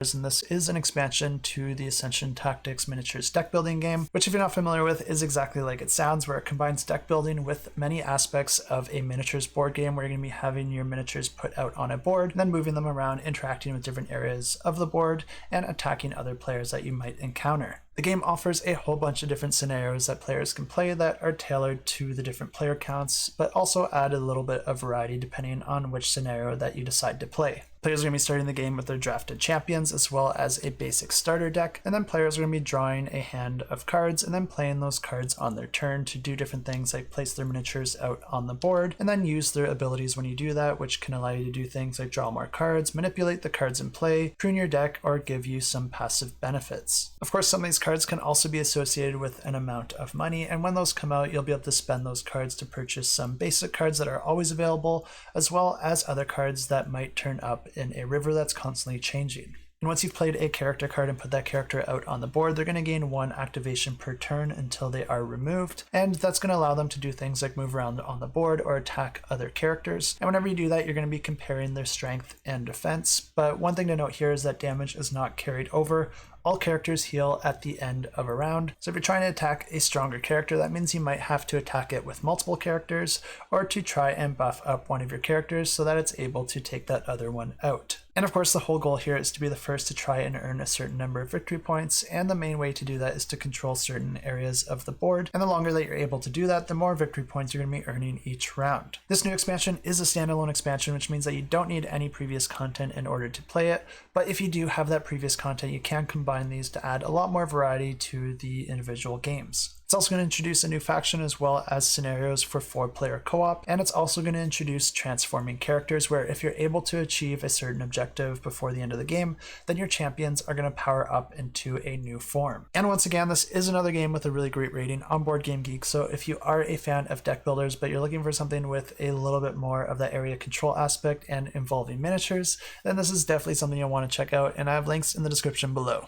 and this is an expansion to the Ascension Tactics Miniatures deck building game, which if you're not familiar with is exactly like it sounds, where it combines deck building with many aspects of a miniatures board game where you're going to be having your miniatures put out on a board, and then moving them around, interacting with different areas of the board, and attacking other players that you might encounter. The game offers a whole bunch of different scenarios that players can play that are tailored to the different player counts, but also add a little bit of variety depending on which scenario that you decide to play. Players are going to be starting the game with their drafted champions as well as a basic starter deck, and then players are going to be drawing a hand of cards and then playing those cards on their turn to do different things like place their miniatures out on the board and then use their abilities when you do that, which can allow you to do things like draw more cards, manipulate the cards in play, prune your deck, or give you some passive benefits. Of course, some of these cards can also be associated with an amount of money, and when those come out, you'll be able to spend those cards to purchase some basic cards that are always available, as well as other cards that might turn up in a river that's constantly changing. And once you've played a character card and put that character out on the board, they're going to gain 1 activation per turn until they are removed, and that's going to allow them to do things like move around on the board or attack other characters. And whenever you do that, you're going to be comparing their strength and defense, but one thing to note here is that damage is not carried over. All characters heal at the end of a round, so if you're trying to attack a stronger character, that means you might have to attack it with multiple characters, or to try and buff up one of your characters so that it's able to take that other one out. And of course, the whole goal here is to be the first to try and earn a certain number of victory points, and the main way to do that is to control certain areas of the board, and the longer that you're able to do that, the more victory points you're going to be earning each round. This new expansion is a standalone expansion, which means that you don't need any previous content in order to play it, but if you do have that previous content, you can combine these to add a lot more variety to the individual games. It's also going to introduce a new faction as well as scenarios for 4-player co-op, and it's also going to introduce transforming characters where if you're able to achieve a certain objective before the end of the game, then your champions are going to power up into a new form. And once again, this is another game with a really great rating on BoardGameGeek, so if you are a fan of deck builders but you're looking for something with a little bit more of that area control aspect and involving miniatures, then this is definitely something you'll want to check out, and I have links in the description below.